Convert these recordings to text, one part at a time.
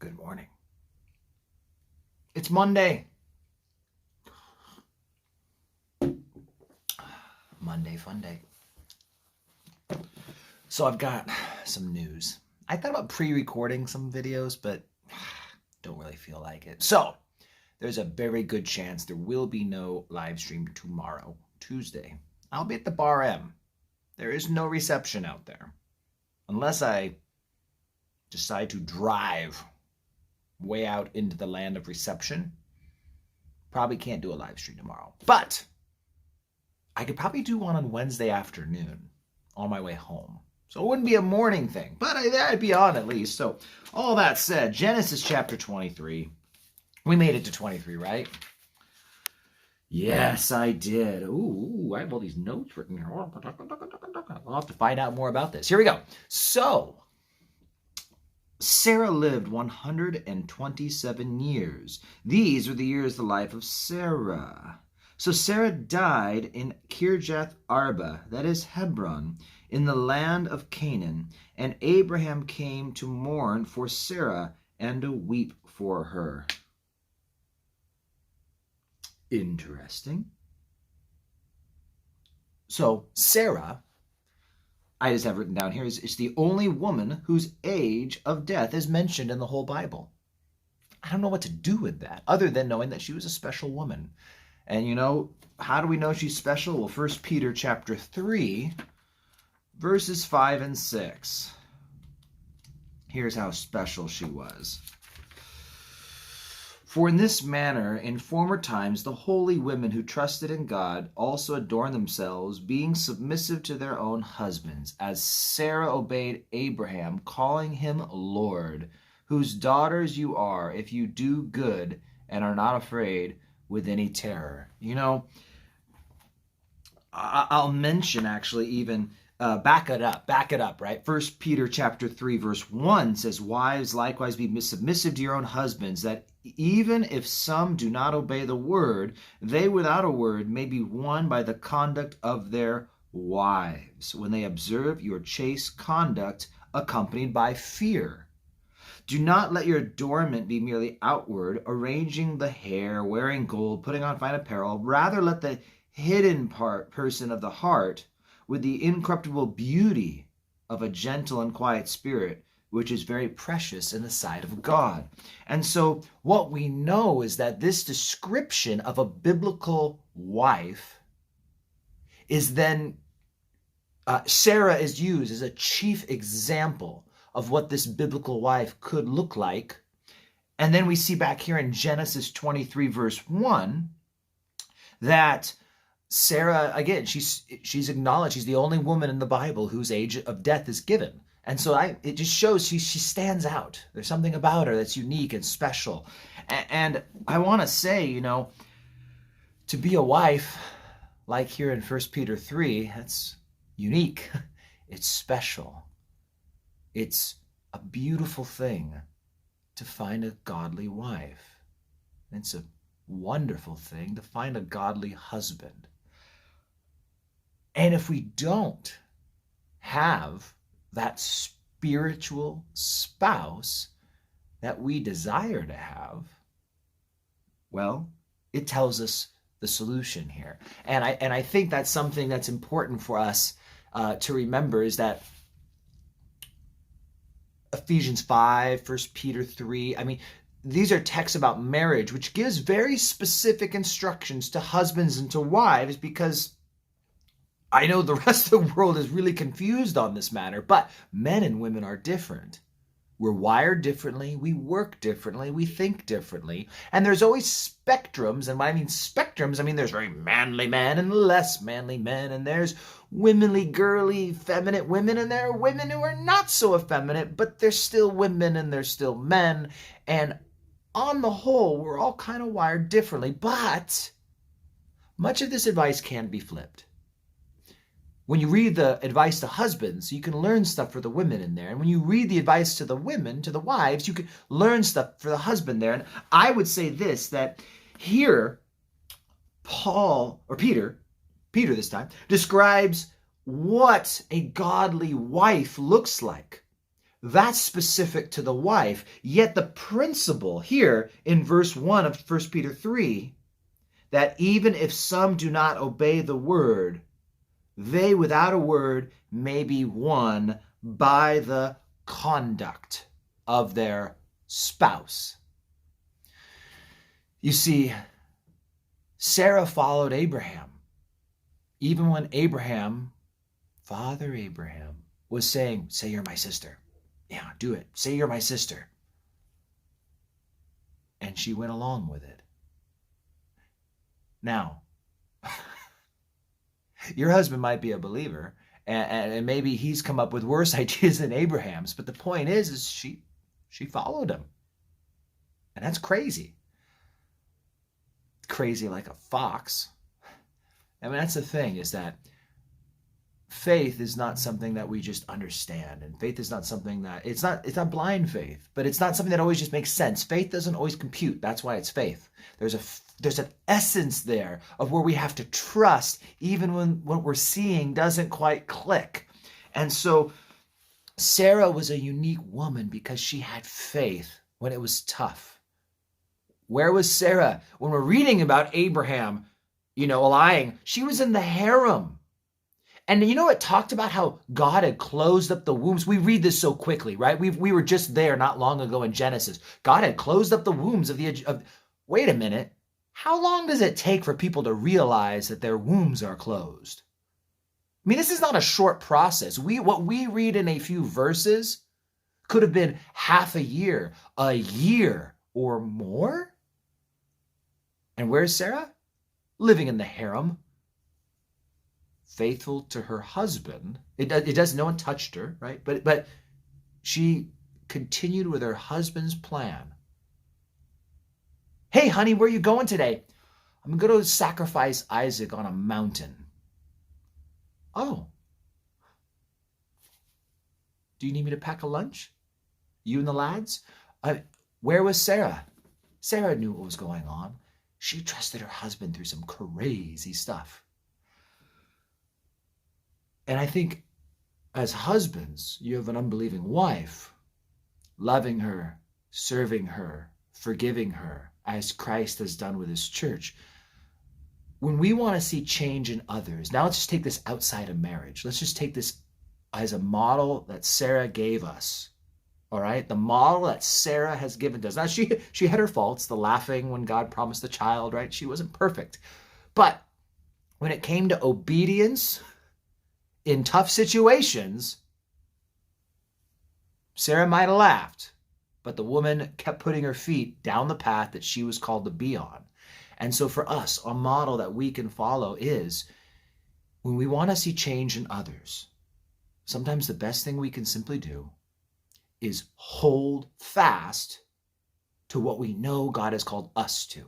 Good morning. It's Monday. Monday fun day. So I've got some news. I thought about pre-recording some videos, but don't really feel like it. So there's a very good chance there will be no live stream tomorrow, Tuesday. I'll be at the Bar M. There is no reception out there. Unless I decide to drive way out into the land of reception. Probably can't do a live stream tomorrow. But I could probably do one on Wednesday afternoon on my way home. So it wouldn't be a morning thing, but I'd be on at least. So all that said, Genesis chapter 23. We made it to 23, right? Yes, I did. Ooh, I have all these notes written here. I'll have to find out more about this. Here we go. So Sarah lived 127 years. These are the years of the life of Sarah. So Sarah died in Kirjath Arba, that is Hebron, in the land of Canaan, and Abraham came to mourn for Sarah and to weep for her. Interesting. So Sarah, I just have written down here, is the only woman whose age of death is mentioned in the whole Bible. I don't know what to do with that, other than knowing that she was a special woman. And you know, how do we know she's special? Well, 1 Peter chapter 3, verses 5 and 6. Here's how special she was. For in this manner, in former times, the holy women who trusted in God also adorned themselves, being submissive to their own husbands, as Sarah obeyed Abraham, calling him Lord, whose daughters you are, if you do good and are not afraid with any terror. You know, I'll mention actually even, back it up, right? 1 Peter chapter 3, verse 1 says, wives likewise be submissive to your own husbands, that even if some do not obey the word, they without a word may be won by the conduct of their wives, when they observe your chaste conduct accompanied by fear. Do not let your adornment be merely outward, arranging the hair, wearing gold, putting on fine apparel. Rather let the hidden person of the heart, with the incorruptible beauty of a gentle and quiet spirit, which is very precious in the sight of God. And so what we know is that this description of a biblical wife is then, Sarah is used as a chief example of what this biblical wife could look like. And then we see back here in Genesis 23, verse 1, that Sarah, again, she's acknowledged she's the only woman in the Bible whose age of death is given. And so it just shows she stands out. There's something about her that's unique and special. And I want to say, you know, to be a wife, like here in 1 Peter 3, that's unique. It's special. It's a beautiful thing to find a godly wife. It's a wonderful thing to find a godly husband. And if we don't have that spiritual spouse that we desire to have, well, it tells us the solution here. And I think that's something that's important for us to remember, is that Ephesians 5, 1 Peter 3, I mean, these are texts about marriage, which gives very specific instructions to husbands and to wives, because I know the rest of the world is really confused on this matter, but men and women are different. We're wired differently, we work differently, we think differently, and there's always spectrums. And when I mean spectrums, I mean there's very manly men and less manly men, and there's womanly, girly, effeminate women, and there are women who are not so effeminate, but they're still women and they're still men. And on the whole, we're all kind of wired differently, but much of this advice can be flipped. When you read the advice to husbands, you can learn stuff for the women in there. And when you read the advice to the women, to the wives, you can learn stuff for the husband there. And I would say this, that here, Peter this time, describes what a godly wife looks like. That's specific to the wife. Yet the principle here in verse 1 of 1 Peter 3, that even if some do not obey the word, they without a word may be won by the conduct of their spouse. You see, Sarah followed Abraham. Even when Abraham, Father Abraham, was saying, say you're my sister. Yeah, do it. Say you're my sister. And she went along with it. Now, your husband might be a believer, and maybe he's come up with worse ideas than Abraham's, but the point is she followed him. And that's crazy. Crazy like a fox. I mean, that's the thing, is that faith is not something that we just understand. And faith is not something that, it's not blind faith, but it's not something that always just makes sense. Faith doesn't always compute. That's why it's faith. There's an essence there of where we have to trust, even when what we're seeing doesn't quite click. And so Sarah was a unique woman because she had faith when it was tough. Where was Sarah when we're reading about Abraham, lying? She was in the harem. And it talked about how God had closed up the wombs. We read this so quickly, right? We were just there not long ago in Genesis. God had closed up the wombs of wait a minute. How long does it take for people to realize that their wombs are closed? I mean, this is not a short process. What we read in a few verses could have been half a year or more. And where's Sarah? Living in the harem. Faithful to her husband. No one touched her, right? But she continued with her husband's plan. Hey, honey, where are you going today? I'm going to sacrifice Isaac on a mountain. Oh. Do you need me to pack a lunch? You and the lads? Where was Sarah? Sarah knew what was going on. She trusted her husband through some crazy stuff. And I think as husbands, you have an unbelieving wife, loving her, serving her, forgiving her, as Christ has done with his church. When we want to see change in others, now let's just take this outside of marriage. Let's just take this as a model that Sarah gave us. All right? The model that Sarah has given to us. Now, she had her faults, the laughing when God promised the child, right? She wasn't perfect. But when it came to obedience in tough situations, Sarah might have laughed, but the woman kept putting her feet down the path that she was called to be on. And so for us, a model that we can follow is when we want to see change in others, sometimes the best thing we can simply do is hold fast to what we know God has called us to.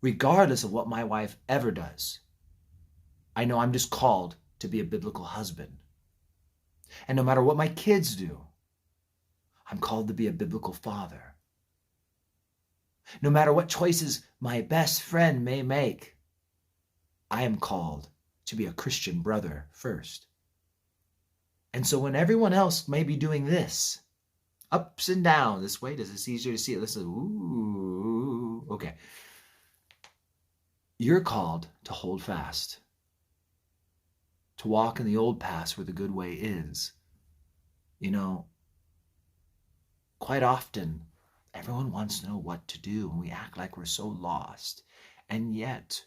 Regardless of what my wife ever does, I know I'm just called to be a biblical husband. And no matter what my kids do, I'm called to be a biblical father. No matter what choices my best friend may make, I am called to be a Christian brother first. And so when everyone else may be doing this, ups and downs, this way, does it's easier to see it? This is, ooh, okay. You're called to hold fast, to walk in the old paths where the good way is. Quite often, everyone wants to know what to do, and we act like we're so lost. And yet,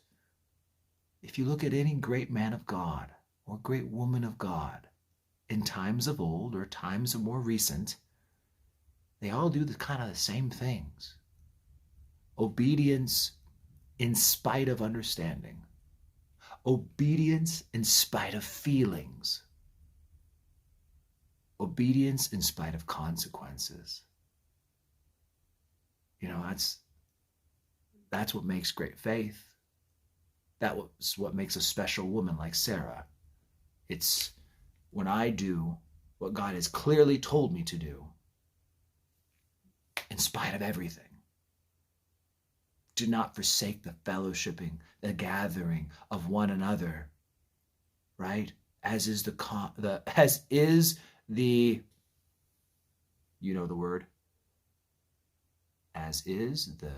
if you look at any great man of God or great woman of God, in times of old or times of more recent, they all do the same things. Obedience in spite of understanding. Obedience in spite of feelings. Obedience in spite of consequences. That's what makes great faith. That's what makes a special woman like Sarah. It's when I do what God has clearly told me to do, in spite of everything. Do not forsake the fellowshipping, the gathering of one another, right? As is the You know the word. As is the...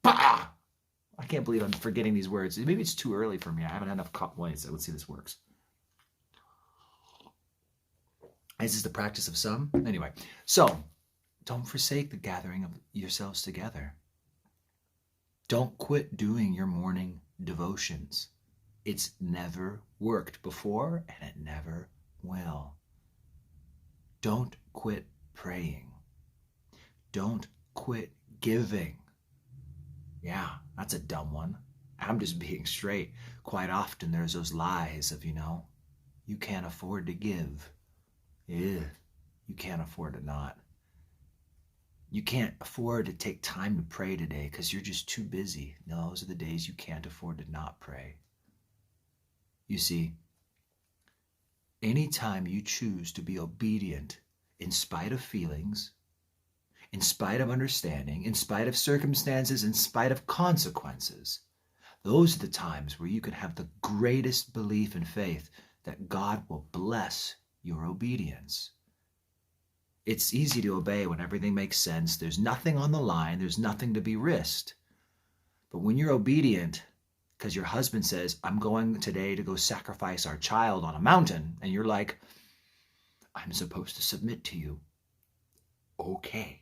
Bah! I can't believe I'm forgetting these words. Maybe it's too early for me. I haven't had enough wine, so let's see if this works. As is the practice of some. Anyway, so don't forsake the gathering of yourselves together. Don't quit doing your morning devotions. It's never worked before, and it never will. Don't quit praying. Don't quit giving. Yeah, that's a dumb one. I'm just being straight. Quite often there's those lies of, you can't afford to give. Yeah, you can't afford to not. You can't afford to take time to pray today because you're just too busy. No, those are the days you can't afford to not pray. You see, anytime you choose to be obedient in spite of feelings, in spite of understanding, in spite of circumstances, in spite of consequences, those are the times where you can have the greatest belief and faith that God will bless your obedience. It's easy to obey when everything makes sense. There's nothing on the line. There's nothing to be risked. But when you're obedient because your husband says, I'm going today to go sacrifice our child on a mountain, and you're like, I'm supposed to submit to you. Okay.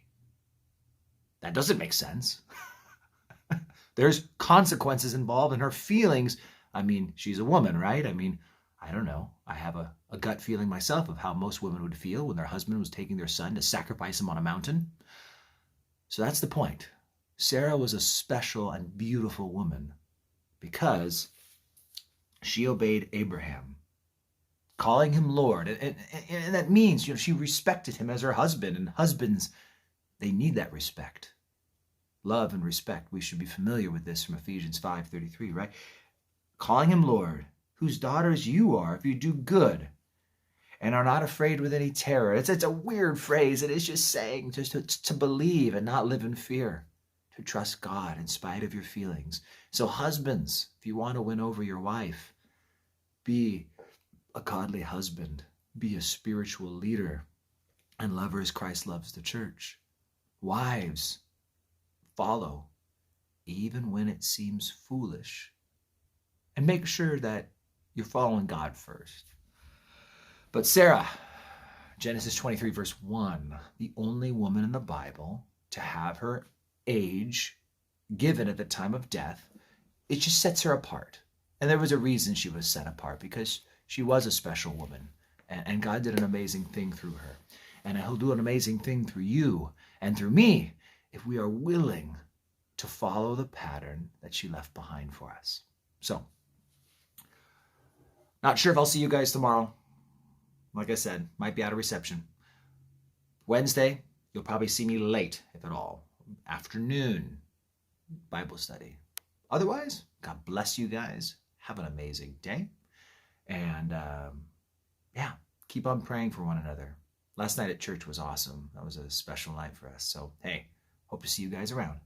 That doesn't make sense. There's consequences involved, and her feelings, she's a woman, right? I don't know. I have a gut feeling myself of how most women would feel when their husband was taking their son to sacrifice him on a mountain. So that's the point. Sarah was a special and beautiful woman because she obeyed Abraham, calling him Lord. And that means, she respected him as her husband, and husbands, they need that respect. Love and respect. We should be familiar with this from Ephesians 5:33, right? Calling him Lord, whose daughters you are if you do good and are not afraid with any terror. It's a weird phrase. It is just saying just to believe and not live in fear, to trust God in spite of your feelings. So husbands, if you want to win over your wife, be a godly husband, be a spiritual leader, and love her as Christ loves the church. Wives, follow, even when it seems foolish. And make sure that you're following God first. But Sarah, Genesis 23, verse 1, the only woman in the Bible to have her age given at the time of death, it just sets her apart. And there was a reason she was set apart, because she was a special woman. And God did an amazing thing through her. And he'll do an amazing thing through you and through me if we are willing to follow the pattern that she left behind for us. So, not sure if I'll see you guys tomorrow. Like I said, might be out of reception. Wednesday, you'll probably see me late, if at all. Afternoon, Bible study. Otherwise, God bless you guys. Have an amazing day. And keep on praying for one another. Last night at church was awesome. That was a special night for us. So, hey, hope to see you guys around.